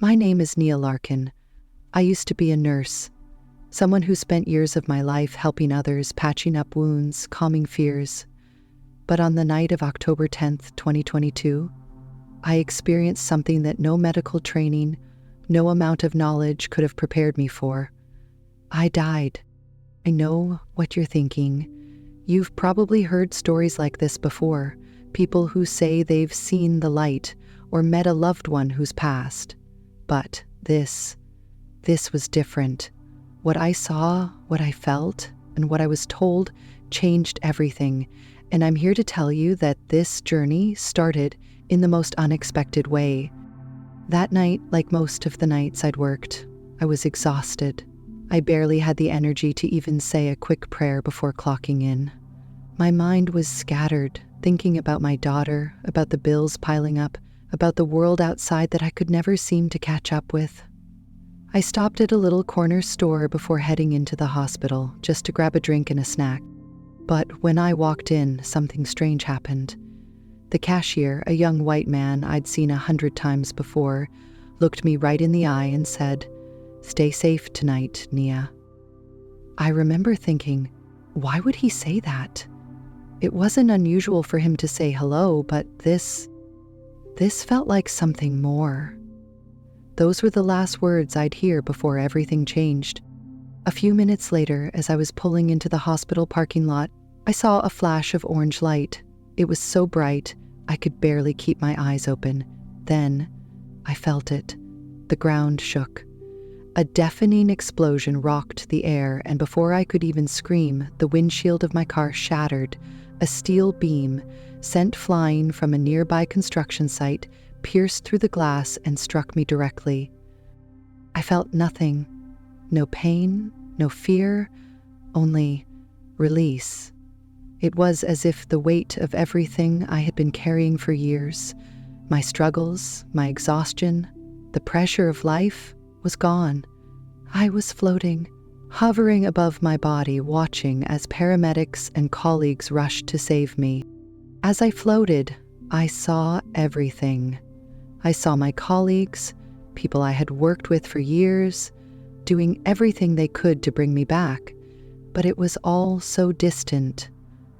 My name is Nia Larkin. I used to be a nurse, someone who spent years of my life helping others, patching up wounds, calming fears. But on the night of October 10th, 2022, I experienced something that no medical training, no amount of knowledge could have prepared me for. I died. I know what you're thinking. You've probably heard stories like this before, people who say they've seen the light or met a loved one who's passed. But this was different. What I saw, what I felt, and what I was told changed everything. And I'm here to tell you that this journey started in the most unexpected way. That night, like most of the nights I'd worked, I was exhausted. I barely had the energy to even say a quick prayer before clocking in. My mind was scattered, thinking about my daughter, about the bills piling up, about the world outside that I could never seem to catch up with. I stopped at a little corner store before heading into the hospital, just to grab a drink and a snack. But when I walked in, something strange happened. The cashier, a young white man I'd seen 100 times before, looked me right in the eye and said, "Stay safe tonight, Nia." I remember thinking, why would he say that? It wasn't unusual for him to say hello, but this felt like something more. Those were the last words I'd hear before everything changed. A few minutes later, as I was pulling into the hospital parking lot, I saw a flash of orange light. It was so bright, I could barely keep my eyes open. Then, I felt it. The ground shook. A deafening explosion rocked the air, and before I could even scream, the windshield of my car shattered. A steel beam, sent flying from a nearby construction site, pierced through the glass and struck me directly. I felt nothing. No pain, no fear, only release. It was as if the weight of everything I had been carrying for years, my struggles, my exhaustion, the pressure of life, was gone. I was floating, hovering above my body, watching as paramedics and colleagues rushed to save me. As I floated, I saw everything. I saw my colleagues, people I had worked with for years, doing everything they could to bring me back. But it was all so distant.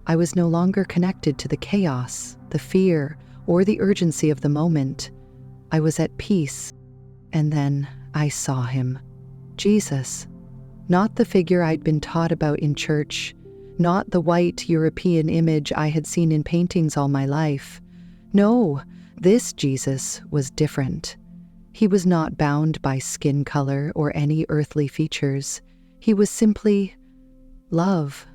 I was no longer connected to the chaos, the fear, or the urgency of the moment. I was at peace. And then I saw him. Jesus. Not the figure I'd been taught about in church, not the white European image I had seen in paintings all my life. No, this Jesus was different. He was not bound by skin color or any earthly features. He was simply love.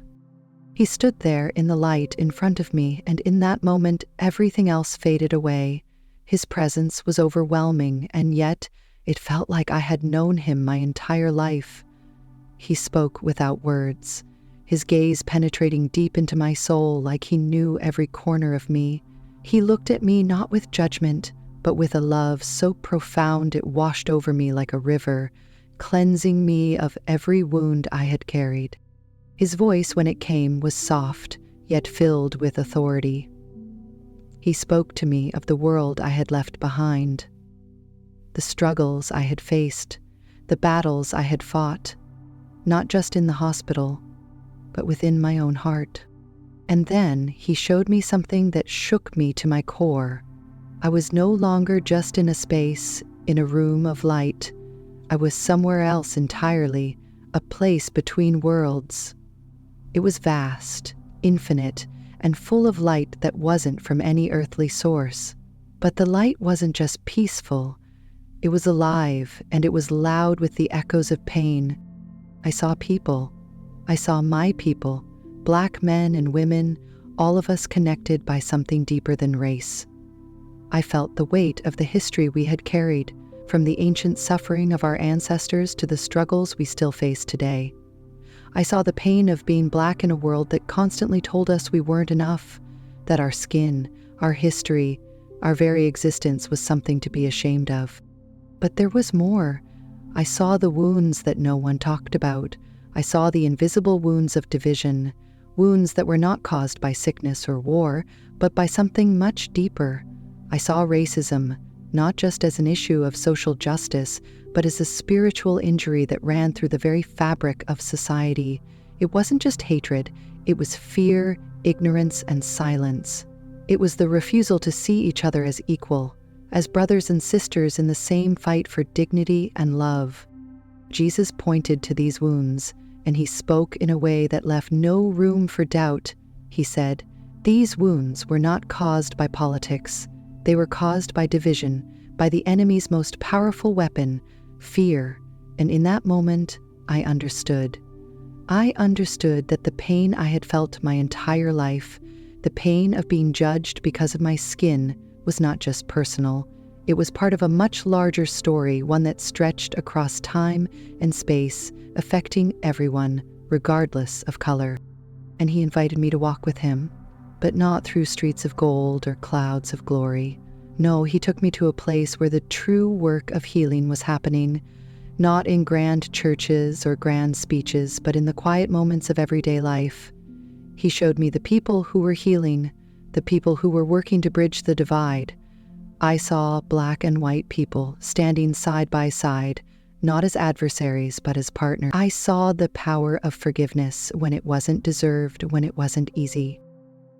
He stood there in the light in front of me, and in that moment, everything else faded away. His presence was overwhelming, and yet it felt like I had known him my entire life. He spoke without words, his gaze penetrating deep into my soul like he knew every corner of me. He looked at me not with judgment, but with a love so profound it washed over me like a river, cleansing me of every wound I had carried. His voice, when it came, was soft, yet filled with authority. He spoke to me of the world I had left behind, the struggles I had faced, the battles I had fought, not just in the hospital, but within my own heart. And then he showed me something that shook me to my core. I was no longer just in a space, in a room of light. I was somewhere else entirely, a place between worlds. It was vast, infinite, and full of light that wasn't from any earthly source. But the light wasn't just peaceful. It was alive, and it was loud with the echoes of pain. I saw people. I saw my people, Black men and women, all of us connected by something deeper than race. I felt the weight of the history we had carried, from the ancient suffering of our ancestors to the struggles we still face today. I saw the pain of being Black in a world that constantly told us we weren't enough, that our skin, our history, our very existence was something to be ashamed of. But there was more. I saw the wounds that no one talked about. I saw the invisible wounds of division, wounds that were not caused by sickness or war, but by something much deeper. I saw racism, not just as an issue of social justice, but as a spiritual injury that ran through the very fabric of society. It wasn't just hatred, it was fear, ignorance, and silence. It was the refusal to see each other as equal, as brothers and sisters in the same fight for dignity and love. Jesus pointed to these wounds, and he spoke in a way that left no room for doubt. He said, "These wounds were not caused by politics. They were caused by division, by the enemy's most powerful weapon, fear." And in that moment, I understood. I understood that the pain I had felt my entire life, the pain of being judged because of my skin, was not just personal. It was part of a much larger story, one that stretched across time and space, affecting everyone, regardless of color. And he invited me to walk with him, but not through streets of gold or clouds of glory. No, he took me to a place where the true work of healing was happening, not in grand churches or grand speeches, but in the quiet moments of everyday life. He showed me the people who were healing, the people who were working to bridge the divide. I saw black and white people standing side by side, not as adversaries, but as partners. I saw the power of forgiveness when it wasn't deserved, when it wasn't easy.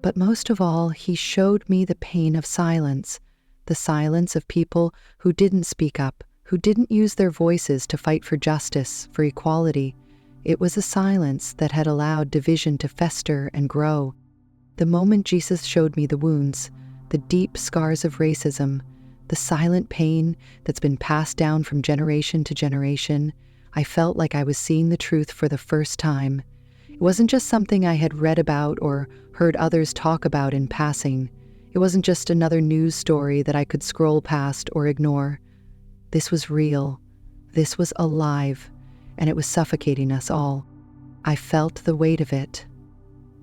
But most of all, he showed me the pain of silence, the silence of people who didn't speak up, who didn't use their voices to fight for justice, for equality. It was a silence that had allowed division to fester and grow. The moment Jesus showed me the wounds, the deep scars of racism, the silent pain that's been passed down from generation to generation, I felt like I was seeing the truth for the first time. It wasn't just something I had read about or heard others talk about in passing. It wasn't just another news story that I could scroll past or ignore. This was real. This was alive, and it was suffocating us all. I felt the weight of it.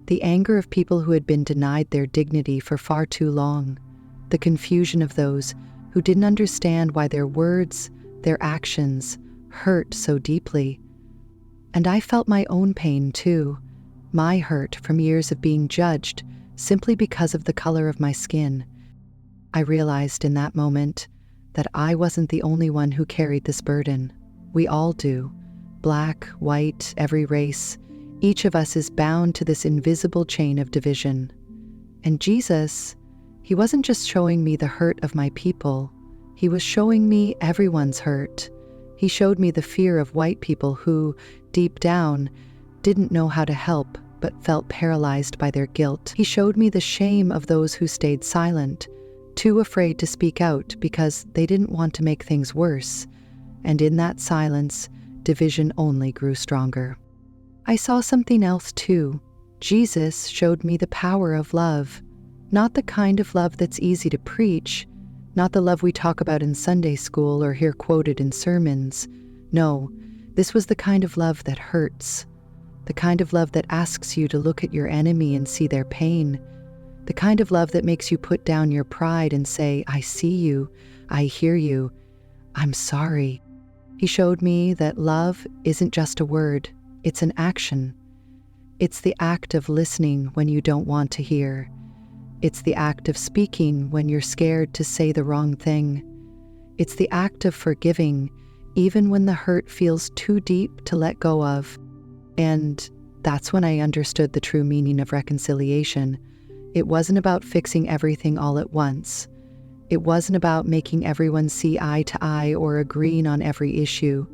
The anger of people who had been denied their dignity for far too long. The confusion of those who didn't understand why their words, their actions, hurt so deeply. And I felt my own pain too, my hurt from years of being judged simply because of the color of my skin. I realized in that moment that I wasn't the only one who carried this burden. We all do. Black, white, every race. Each of us is bound to this invisible chain of division. And Jesus, he wasn't just showing me the hurt of my people. He was showing me everyone's hurt. He showed me the fear of white people who, deep down, didn't know how to help but felt paralyzed by their guilt. He showed me the shame of those who stayed silent, too afraid to speak out because they didn't want to make things worse. And in that silence, division only grew stronger. I saw something else too. Jesus showed me the power of love. Not the kind of love that's easy to preach, not the love we talk about in Sunday school or hear quoted in sermons. No, this was the kind of love that hurts. The kind of love that asks you to look at your enemy and see their pain. The kind of love that makes you put down your pride and say, "I see you, I hear you, I'm sorry." He showed me that love isn't just a word, it's an action. It's the act of listening when you don't want to hear. It's the act of speaking when you're scared to say the wrong thing. It's the act of forgiving, even when the hurt feels too deep to let go of. And that's when I understood the true meaning of reconciliation. It wasn't about fixing everything all at once. It wasn't about making everyone see eye to eye or agreeing on every issue.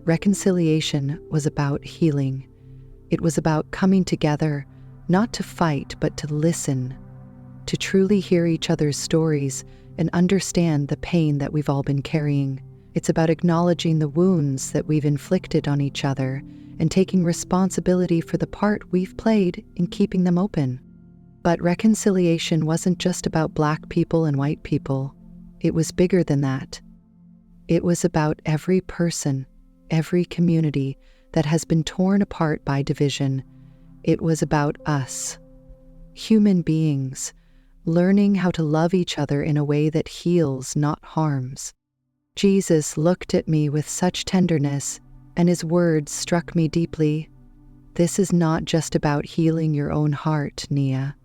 Reconciliation was about healing. It was about coming together, not to fight, but to listen, to truly hear each other's stories and understand the pain that we've all been carrying. It's about acknowledging the wounds that we've inflicted on each other and taking responsibility for the part we've played in keeping them open. But reconciliation wasn't just about Black people and white people. It was bigger than that. It was about every person, every community that has been torn apart by division. It was about us, human beings, learning how to love each other in a way that heals, not harms. Jesus looked at me with such tenderness, and his words struck me deeply. This is not just about healing your own heart, Nia.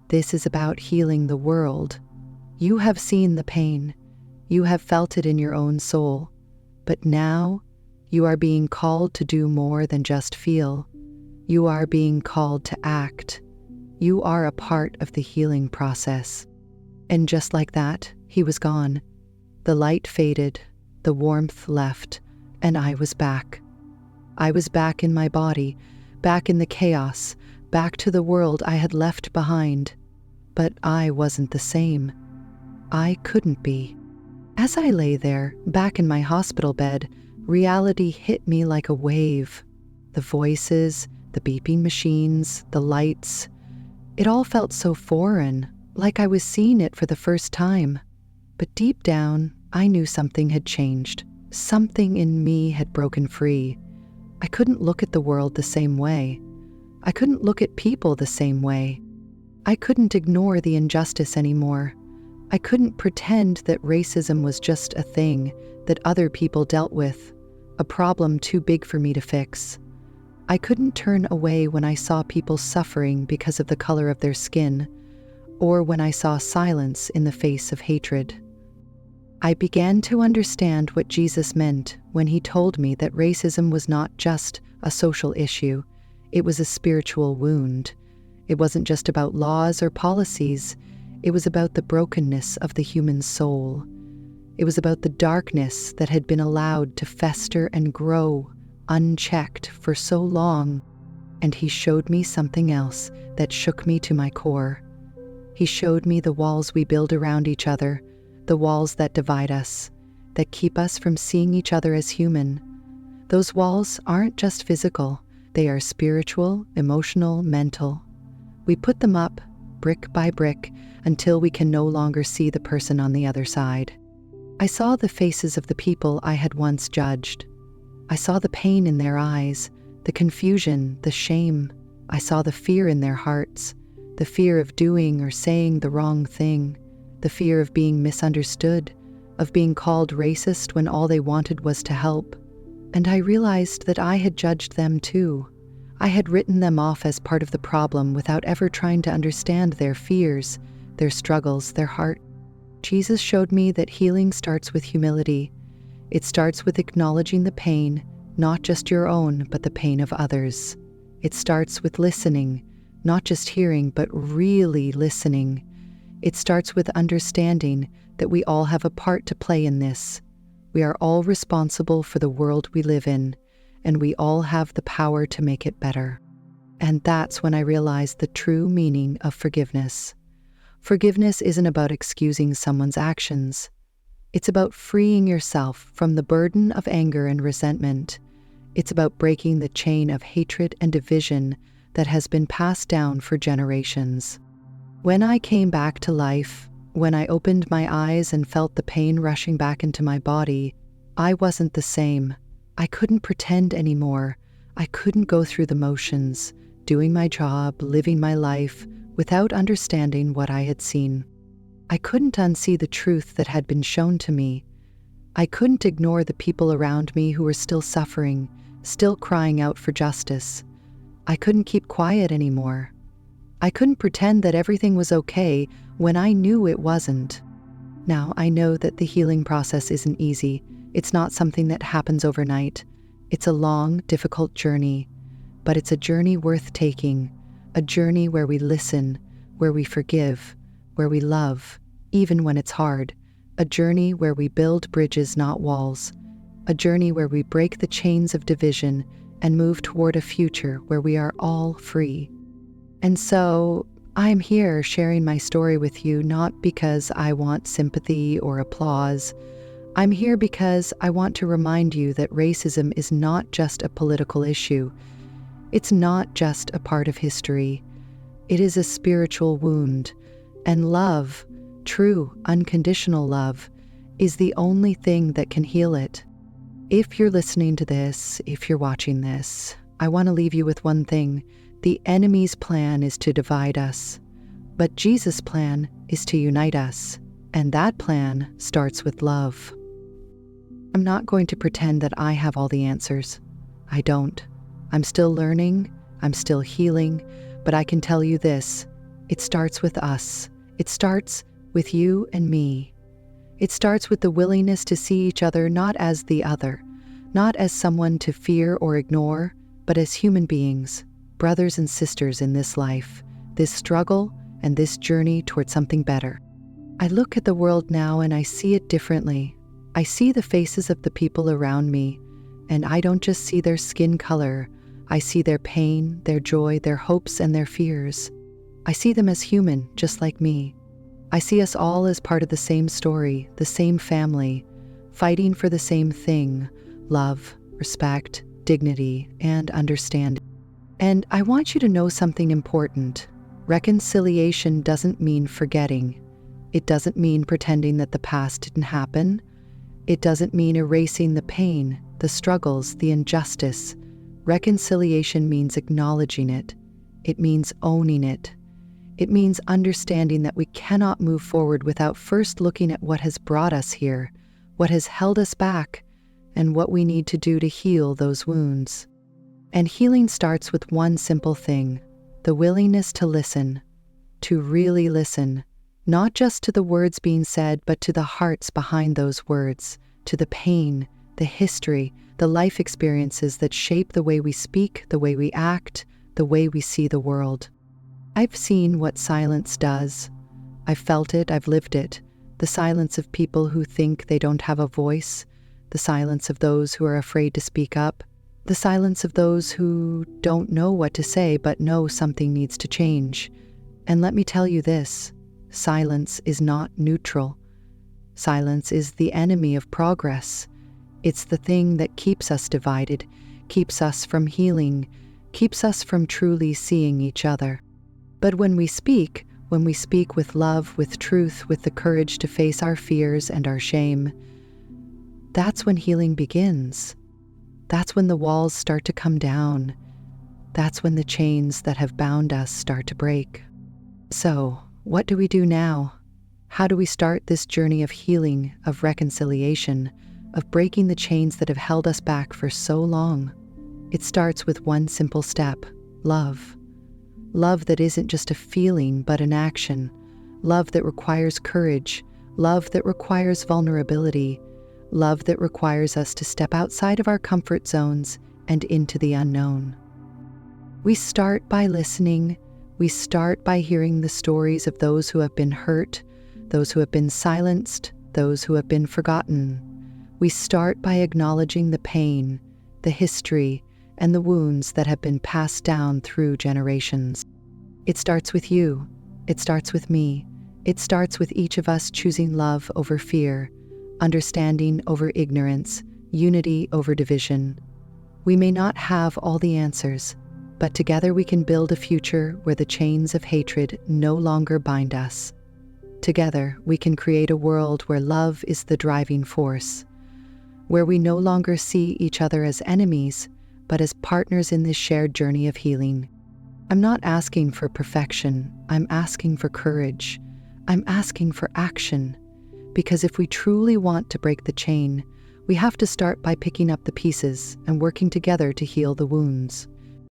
This is about healing the world. You have seen the pain. You have felt it in your own soul. But now, you are being called to do more than just feel. You are being called to act. You are a part of the healing process. And just like that, he was gone. The light faded, the warmth left, and I was back. I was back in my body, back in the chaos, back to the world I had left behind. But I wasn't the same. I couldn't be. As I lay there, back in my hospital bed, reality hit me like a wave. The voices, the beeping machines, the lights, it all felt so foreign, like I was seeing it for the first time. But deep down, I knew something had changed. Something in me had broken free. I couldn't look at the world the same way. I couldn't look at people the same way. I couldn't ignore the injustice anymore. I couldn't pretend that racism was just a thing that other people dealt with, a problem too big for me to fix. I couldn't turn away when I saw people suffering because of the color of their skin, or when I saw silence in the face of hatred. I began to understand what Jesus meant when he told me that racism was not just a social issue, it was a spiritual wound. It wasn't just about laws or policies, it was about the brokenness of the human soul. It was about the darkness that had been allowed to fester and grow unchecked for so long. And he showed me something else that shook me to my core. He showed me the walls we build around each other, the walls that divide us, that keep us from seeing each other as human. Those walls aren't just physical, they are spiritual, emotional, mental. We put them up, brick by brick, until we can no longer see the person on the other side. I saw the faces of the people I had once judged. I saw the pain in their eyes, the confusion, the shame. I saw the fear in their hearts, the fear of doing or saying the wrong thing, the fear of being misunderstood, of being called racist when all they wanted was to help. And I realized that I had judged them too. I had written them off as part of the problem without ever trying to understand their fears, their struggles, their heart. Jesus showed me that healing starts with humility. It starts with acknowledging the pain, not just your own, but the pain of others. It starts with listening, not just hearing, but really listening. It starts with understanding that we all have a part to play in this. We are all responsible for the world we live in, and we all have the power to make it better. And that's when I realized the true meaning of forgiveness. Forgiveness isn't about excusing someone's actions. It's about freeing yourself from the burden of anger and resentment. It's about breaking the chain of hatred and division that has been passed down for generations. When I came back to life, when I opened my eyes and felt the pain rushing back into my body, I wasn't the same. I couldn't pretend anymore. I couldn't go through the motions, doing my job, living my life, without understanding what I had seen. I couldn't unsee the truth that had been shown to me. I couldn't ignore the people around me who were still suffering, still crying out for justice. I couldn't keep quiet anymore. I couldn't pretend that everything was okay when I knew it wasn't. Now, I know that the healing process isn't easy. It's not something that happens overnight. It's a long, difficult journey, but it's a journey worth taking, a journey where we listen, where we forgive, where we love, even when it's hard, a journey where we build bridges, not walls, a journey where we break the chains of division and move toward a future where we are all free. And so, I'm here sharing my story with you not because I want sympathy or applause. I'm here because I want to remind you that racism is not just a political issue. It's not just a part of history. It is a spiritual wound. And love, true, unconditional love, is the only thing that can heal it. If you're listening to this, if you're watching this, I want to leave you with one thing. The enemy's plan is to divide us, but Jesus' plan is to unite us, and that plan starts with love. I'm not going to pretend that I have all the answers. I don't. I'm still learning, I'm still healing, but I can tell you this, it starts with us. It starts with you and me. It starts with the willingness to see each other not as the other, not as someone to fear or ignore, but as human beings, brothers and sisters in this life, this struggle, and this journey toward something better. I look at the world now and I see it differently. I see the faces of the people around me, and I don't just see their skin color. I see their pain, their joy, their hopes, and their fears. I see them as human, just like me. I see us all as part of the same story, the same family, fighting for the same thing: love, respect, dignity, and understanding. And I want you to know something important. Reconciliation doesn't mean forgetting. It doesn't mean pretending that the past didn't happen. It doesn't mean erasing the pain, the struggles, the injustice. Reconciliation means acknowledging it. It means owning it. It means understanding that we cannot move forward without first looking at what has brought us here, what has held us back, and what we need to do to heal those wounds. And healing starts with one simple thing: the willingness to listen, to really listen, not just to the words being said, but to the hearts behind those words, to the pain, the history, the life experiences that shape the way we speak, the way we act, the way we see the world. I've seen what silence does. I've felt it, I've lived it. The silence of people who think they don't have a voice, the silence of those who are afraid to speak up, the silence of those who don't know what to say but know something needs to change. And let me tell you this: silence is not neutral. Silence is the enemy of progress. It's the thing that keeps us divided, keeps us from healing, keeps us from truly seeing each other. But when we speak with love, with truth, with the courage to face our fears and our shame, that's when healing begins. That's when the walls start to come down. That's when the chains that have bound us start to break. So, what do we do now? How do we start this journey of healing, of reconciliation, of breaking the chains that have held us back for so long? It starts with one simple step: love. Love that isn't just a feeling, but an action. Love that requires courage. Love that requires vulnerability. Love that requires us to step outside of our comfort zones and into the unknown. We start by listening. We start by hearing the stories of those who have been hurt, those who have been silenced, those who have been forgotten. We start by acknowledging the pain, the history, and the wounds that have been passed down through generations. It starts with you. It starts with me. It starts with each of us choosing love over fear, understanding over ignorance, unity over division. We may not have all the answers, but together we can build a future where the chains of hatred no longer bind us. Together we can create a world where love is the driving force, where we no longer see each other as enemies, but as partners in this shared journey of healing. I'm not asking for perfection. I'm asking for courage. I'm asking for action. Because if we truly want to break the chain, we have to start by picking up the pieces and working together to heal the wounds.